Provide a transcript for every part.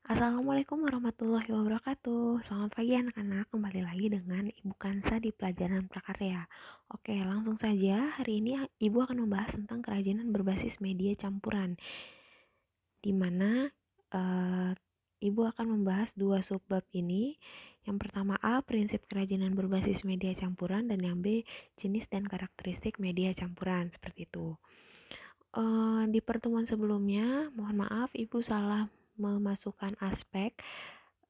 Assalamualaikum warahmatullahi wabarakatuh. Selamat pagi anak-anak, kembali lagi dengan Ibu Kansa di pelajaran prakarya. Oke, langsung saja. Hari ini Ibu akan membahas tentang kerajinan berbasis media campuran, di mana Ibu akan membahas dua subbab ini. Yang pertama A, prinsip kerajinan berbasis media campuran, dan yang B, jenis dan karakteristik media campuran, seperti itu. Di pertemuan sebelumnya, mohon maaf Ibu salah memasukkan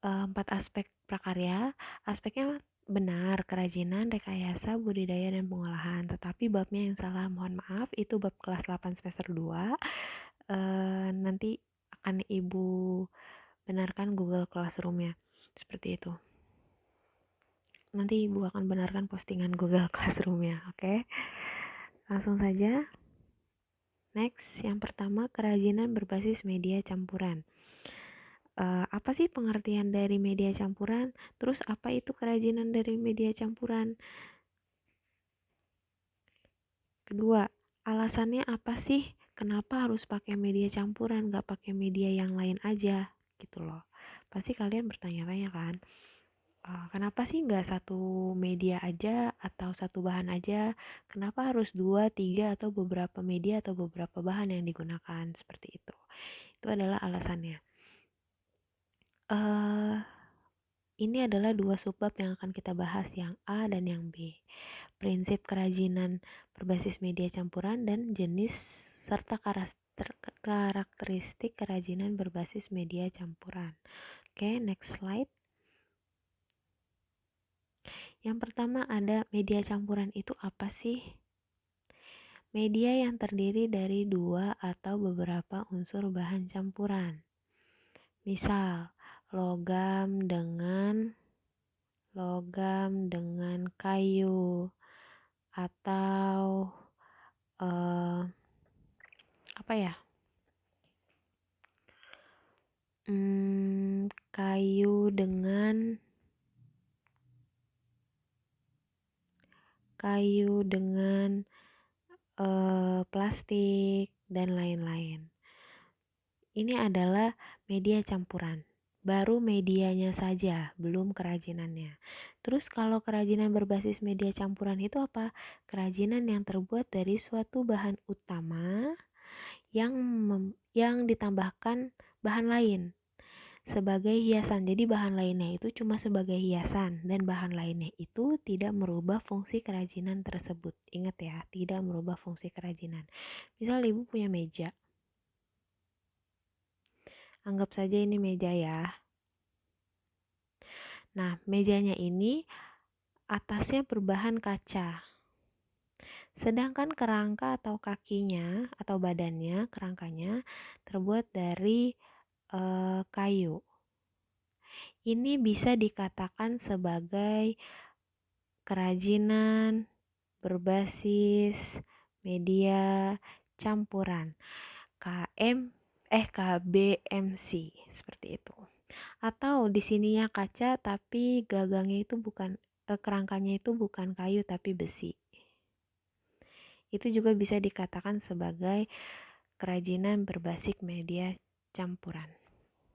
empat aspek prakarya. Aspeknya benar, kerajinan, rekayasa, budidaya, dan pengolahan. Tetapi babnya yang salah, mohon maaf, itu bab kelas 8 semester 2. Nanti akan Ibu benarkan Google Classroom-nya. Seperti itu. Nanti Ibu akan benarkan postingan Google Classroom-nya, oke? Langsung saja. Next, yang pertama, kerajinan berbasis media campuran. Apa sih pengertian dari media campuran? Terus apa itu kerajinan dari media campuran? Kedua, alasannya apa sih? Kenapa harus pakai media campuran, gak pakai media yang lain aja? Gitu loh. Pasti kalian bertanya-tanya kan? Kenapa sih nggak satu media aja atau satu bahan aja? Kenapa harus 2, 3 atau beberapa media atau beberapa bahan yang digunakan? Seperti itu. Itu adalah alasannya. Ini adalah dua subbab yang akan kita bahas, yang A dan yang B. Prinsip kerajinan berbasis media campuran dan jenis serta karakteristik kerajinan berbasis media campuran. Oke, next slide. Yang pertama ada media campuran itu apa sih? Media yang terdiri dari dua atau beberapa unsur bahan campuran. Misal, logam dengan kayu, atau apa ya? Kayu dengan plastik dan lain-lain. Ini adalah media campuran. Baru medianya saja, belum kerajinannya. Terus kalau kerajinan berbasis media campuran itu apa? Kerajinan yang terbuat dari suatu bahan utama yang ditambahkan bahan lain sebagai hiasan. Jadi bahan lainnya itu cuma sebagai hiasan, dan bahan lainnya itu tidak merubah fungsi kerajinan tersebut. Ingat ya, tidak merubah fungsi kerajinan. Misal ibu punya meja. Anggap saja ini meja ya. Nah, mejanya ini atasnya berbahan kaca. Sedangkan kerangka atau kakinya atau badannya, kerangkanya terbuat dari kayu. Ini bisa dikatakan sebagai kerajinan berbasis media campuran. KBMC seperti itu. Atau di sininya kaca tapi gagangnya itu kerangkanya itu bukan kayu tapi besi. Itu juga bisa dikatakan sebagai kerajinan berbasis media campuran.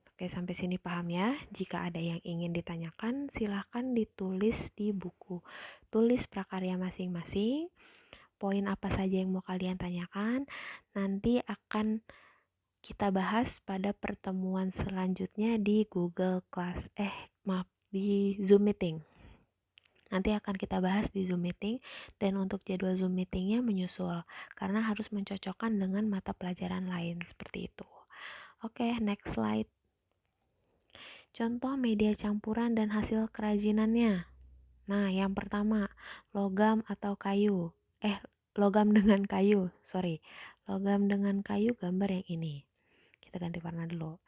Oke, sampai sini paham ya? Jika ada yang ingin ditanyakan, silahkan ditulis di buku tulis prakarya masing-masing. Poin apa saja yang mau kalian tanyakan, nanti akan kita bahas pada pertemuan selanjutnya di di Zoom meeting. Nanti akan kita bahas di Zoom meeting, dan untuk jadwal Zoom meetingnya menyusul karena harus mencocokkan dengan mata pelajaran lain, seperti itu. Oke, next slide. Contoh media campuran dan hasil kerajinannya. Nah, yang pertama, logam atau kayu. Logam dengan kayu, sorry. Logam dengan kayu, gambar yang ini. Kita ganti warna dulu.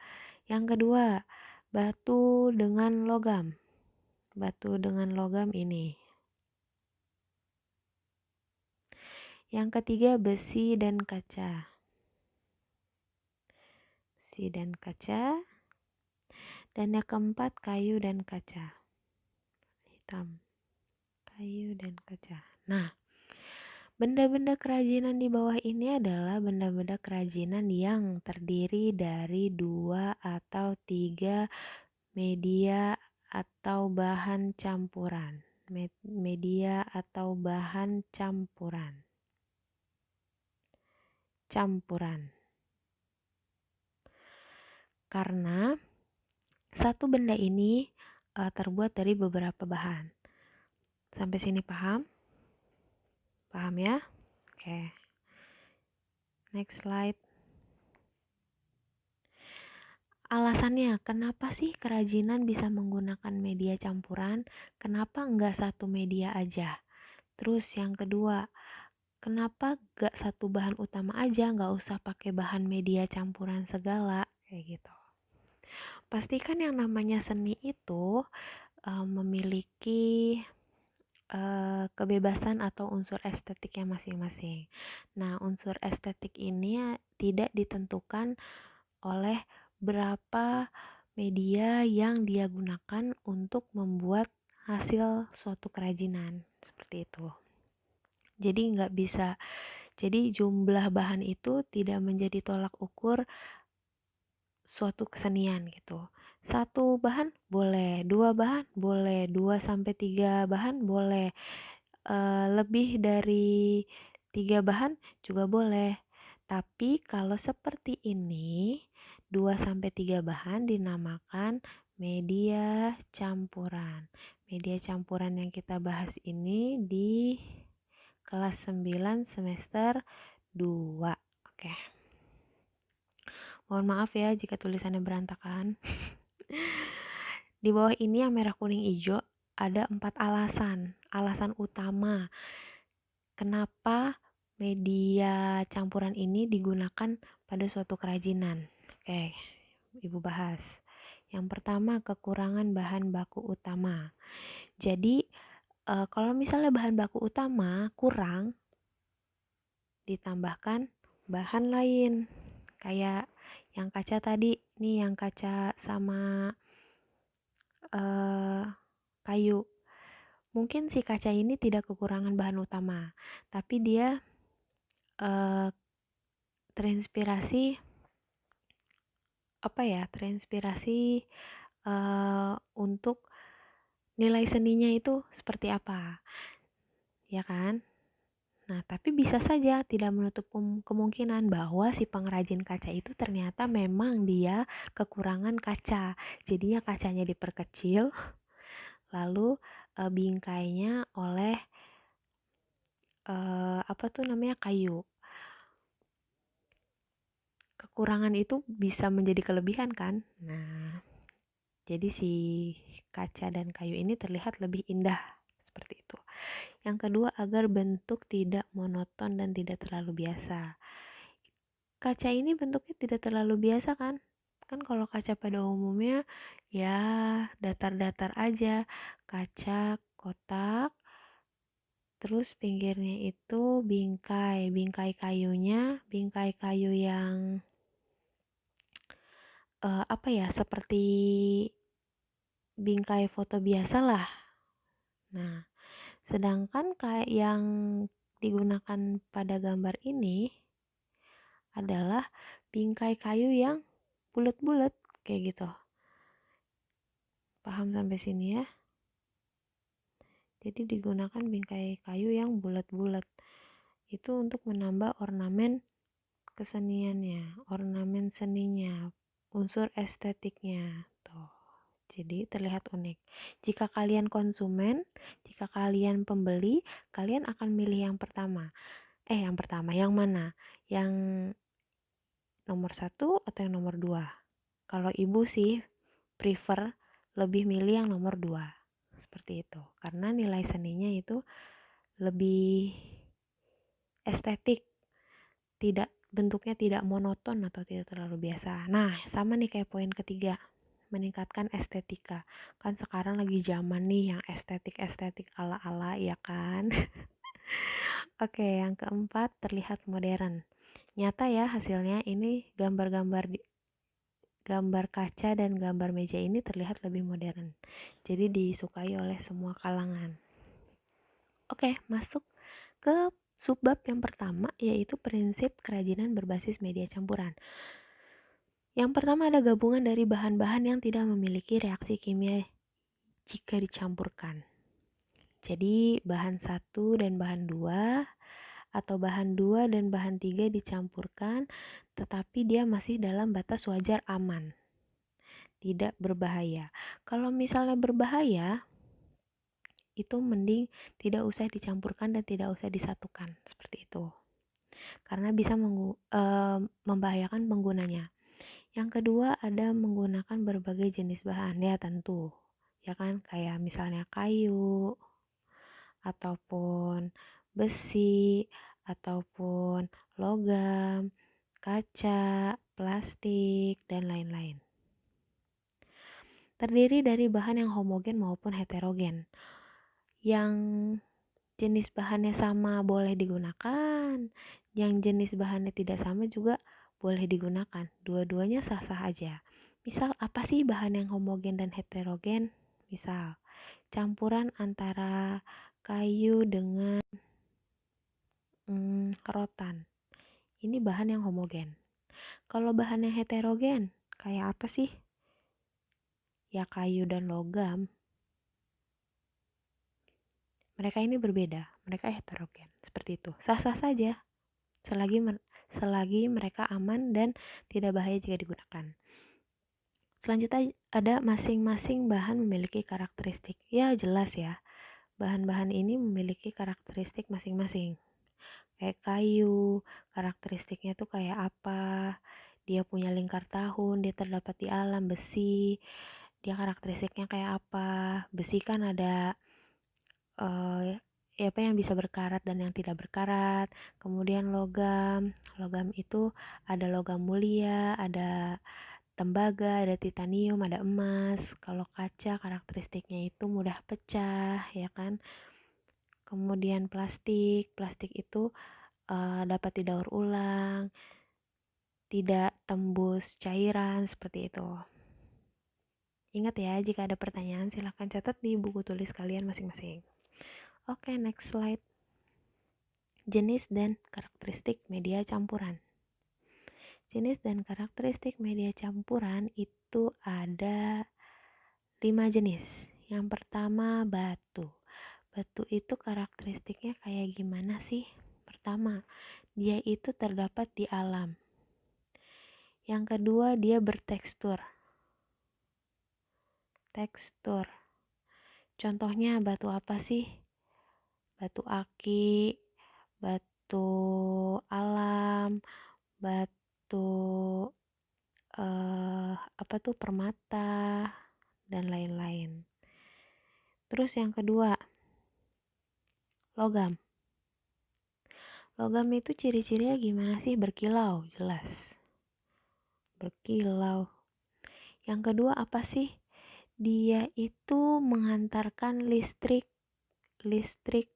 Yang kedua, batu dengan logam. Batu dengan logam ini. Yang ketiga, besi dan kaca. Besi dan kaca. Dan yang keempat, kayu dan kaca. Hitam. Kayu dan kaca. Nah, Benda-benda kerajinan di bawah ini adalah benda-benda kerajinan yang terdiri dari 2 atau 3 media atau bahan campuran. Media atau bahan campuran. Karena satu benda ini terbuat dari beberapa bahan. Sampai sini paham? Paham ya? Oke. Next slide. Alasannya, kenapa sih kerajinan bisa menggunakan media campuran? Kenapa enggak satu media aja? Terus yang kedua, kenapa enggak satu bahan utama aja, enggak usah pakai bahan media campuran segala? Kayak gitu. Pastikan yang namanya seni itu memiliki kebebasan atau unsur estetiknya masing-masing. Nah, unsur estetik ini tidak ditentukan oleh berapa media yang dia gunakan untuk membuat hasil suatu kerajinan, seperti itu. Jadi nggak bisa, jadi jumlah bahan itu tidak menjadi tolak ukur suatu kesenian gitu. Satu bahan boleh, 2 bahan boleh, 2 sampai 3 bahan boleh, lebih dari 3 bahan juga boleh. Tapi kalau seperti ini, 2 sampai 3 bahan dinamakan media campuran. Media campuran yang kita bahas ini di kelas 9 semester 2. Oke. Mohon maaf ya jika tulisannya berantakan. Di bawah ini yang merah kuning hijau ada 4 alasan. Alasan utama kenapa media campuran ini digunakan pada suatu kerajinan. Oke, Ibu bahas. Yang pertama, kekurangan bahan baku utama. Jadi kalau misalnya bahan baku utama kurang, ditambahkan bahan lain. Kayak yang kaca tadi, nih yang kaca sama kayu. Mungkin si kaca ini tidak kekurangan bahan utama, tapi dia terinspirasi untuk nilai seninya itu seperti apa, ya kan? Nah, tapi bisa saja tidak menutup kemungkinan bahwa si pengrajin kaca itu ternyata memang dia kekurangan kaca. Jadinya kacanya diperkecil, lalu bingkainya oleh kayu. Kekurangan itu bisa menjadi kelebihan kan? Nah, jadi si kaca dan kayu ini terlihat lebih indah seperti itu. Yang kedua, agar bentuk tidak monoton dan tidak terlalu biasa. Kaca ini bentuknya tidak terlalu biasa kan? Kan kalau kaca pada umumnya ya datar-datar aja. Kaca kotak, terus pinggirnya itu bingkai bingkai kayu yang seperti bingkai foto biasa lah. Nah, sedangkan kayak yang digunakan pada gambar ini adalah bingkai kayu yang bulat-bulat kayak gitu. Paham sampai sini ya? Jadi digunakan bingkai kayu yang bulat-bulat. Itu untuk menambah ornamen keseniannya, ornamen seninya, unsur estetiknya. Tuh. Jadi terlihat unik. Jika kalian konsumen, jika kalian pembeli, kalian akan milih yang pertama. Yang mana? Yang nomor 1 atau yang nomor 2? Kalau ibu sih prefer lebih milih yang nomor 2. Seperti itu. Karena nilai seninya itu lebih estetik. Bentuknya tidak monoton atau tidak terlalu biasa. Nah, sama nih kayak poin ketiga. Meningkatkan estetika. Kan sekarang lagi zaman nih yang estetik-estetik ala-ala, ya kan? Oke, yang keempat, terlihat modern. Nyata ya hasilnya, ini gambar kaca dan gambar meja ini terlihat lebih modern. Jadi disukai oleh semua kalangan. Oke, masuk ke Subbab yang pertama yaitu prinsip kerajinan berbasis media campuran. Yang pertama ada gabungan dari bahan-bahan yang tidak memiliki reaksi kimia jika dicampurkan. Jadi bahan 1 dan bahan 2 atau bahan 2 dan bahan 3 dicampurkan, tetapi dia masih dalam batas wajar aman, tidak berbahaya. Kalau misalnya berbahaya, itu mending tidak usah dicampurkan dan tidak usah disatukan, seperti itu. Karena bisa membahayakan penggunanya. Yang kedua ada menggunakan berbagai jenis bahan, ya tentu. Ya kan, kayak misalnya kayu, ataupun besi, ataupun logam, kaca, plastik, dan lain-lain. Terdiri dari bahan yang homogen maupun heterogen. Yang jenis bahannya sama boleh digunakan, yang jenis bahannya tidak sama juga boleh digunakan. Dua-duanya sah-sah aja. Misal apa sih bahan yang homogen dan heterogen? Misal campuran antara kayu dengan rotan. Ini bahan yang homogen. Kalau bahan yang heterogen, kayak apa sih? Ya kayu dan logam. Mereka ini berbeda, mereka heterogen. Seperti itu. Sah-sah saja selagi mereka aman dan tidak bahaya jika digunakan. Selanjutnya ada masing-masing bahan memiliki karakteristik. Ya jelas ya, bahan-bahan ini memiliki karakteristik masing-masing. Kayak kayu, karakteristiknya tuh kayak apa, dia punya lingkar tahun, dia terdapat di alam. Besi, dia karakteristiknya kayak apa. Besi kan ada apa yang bisa berkarat dan yang tidak berkarat. Kemudian logam itu ada logam mulia, ada tembaga, ada titanium, ada emas. Kalau kaca karakteristiknya itu mudah pecah, ya kan. Kemudian plastik itu dapat didaur ulang, tidak tembus cairan, seperti itu. Ingat ya, jika ada pertanyaan silahkan catat di buku tulis kalian masing-masing. Oke, next slide. Jenis dan karakteristik media campuran. Jenis dan karakteristik media campuran itu ada 5 jenis. Yang pertama batu. Batu itu karakteristiknya kayak gimana sih? Pertama, dia itu terdapat di alam. Yang kedua, dia bertekstur. Tekstur. Contohnya batu apa sih? Batu aki, batu alam, batu permata, dan lain-lain. Terus yang kedua, logam. Logam itu ciri-cirinya gimana sih? Berkilau, jelas. Berkilau. Yang kedua apa sih? Dia itu menghantarkan listrik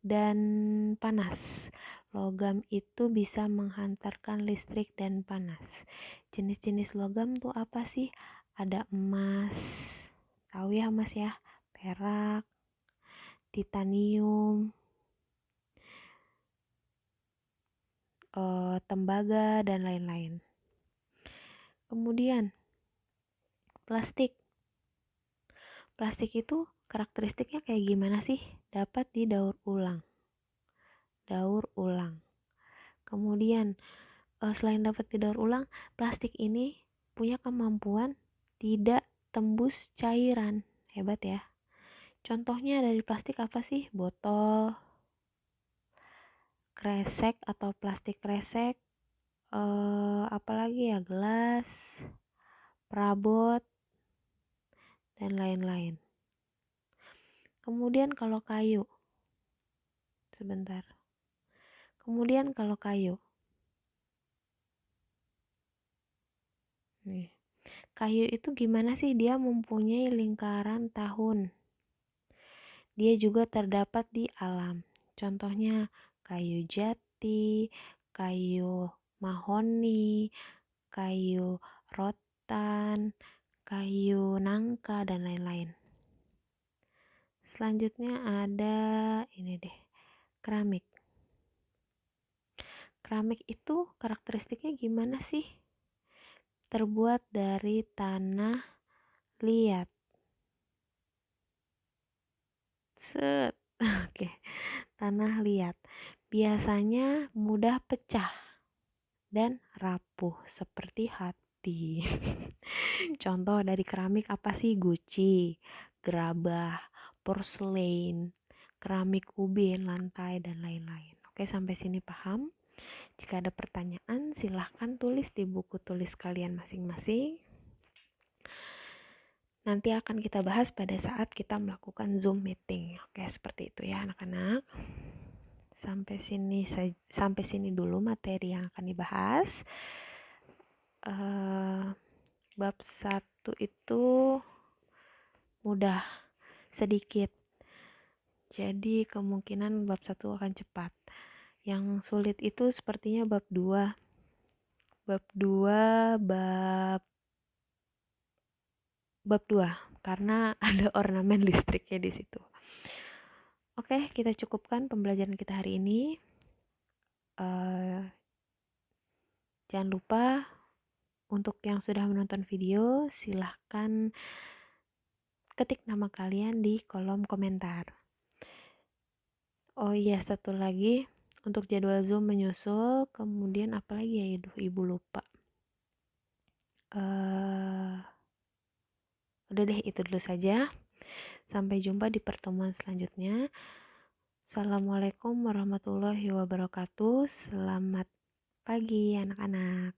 dan panas. Logam itu bisa menghantarkan listrik dan panas. Jenis-jenis logam tuh apa sih? Ada emas, tahu ya emas ya, perak, titanium, tembaga, dan lain-lain. Kemudian plastik. Plastik itu karakteristiknya kayak gimana sih? Dapat didaur ulang. Daur ulang. Kemudian selain dapat didaur ulang, plastik ini punya kemampuan tidak tembus cairan. Hebat ya. Contohnya dari plastik apa sih? Botol, kresek atau plastik kresek, apalagi ya, gelas, perabot, dan lain-lain. Kemudian kalau kayu, sebentar. Kemudian kalau kayu, nih, kayu itu gimana sih? Dia mempunyai lingkaran tahun. Dia juga terdapat di alam. Contohnya kayu jati, kayu mahoni, kayu rotan, kayu nangka, dan lain-lain. Selanjutnya ada ini deh, keramik. Keramik itu karakteristiknya gimana sih? Terbuat dari tanah liat. Set. Oke, tanah liat. Biasanya mudah pecah dan rapuh seperti hati. Contoh dari keramik apa sih? Guci, gerabah, porselein, keramik ubin, lantai, dan lain-lain. Oke, sampai sini paham? Jika ada pertanyaan, silahkan tulis di buku tulis kalian masing-masing. Nanti akan kita bahas pada saat kita melakukan Zoom meeting. Oke, seperti itu ya anak-anak. Sampai sini dulu materi yang akan dibahas. Bab 1 itu mudah sedikit. Jadi kemungkinan bab 1 akan cepat. Yang sulit itu sepertinya bab 2. Bab 2 karena ada ornamen listriknya di situ. Oke, kita cukupkan pembelajaran kita hari ini. Jangan lupa untuk yang sudah menonton video, silahkan ketik nama kalian di kolom komentar. Oh iya, satu lagi, untuk jadwal Zoom menyusul, kemudian apa lagi ya, ibu lupa. Udah deh, itu dulu saja. Sampai jumpa di pertemuan selanjutnya. Assalamualaikum warahmatullahi wabarakatuh. Selamat pagi anak-anak.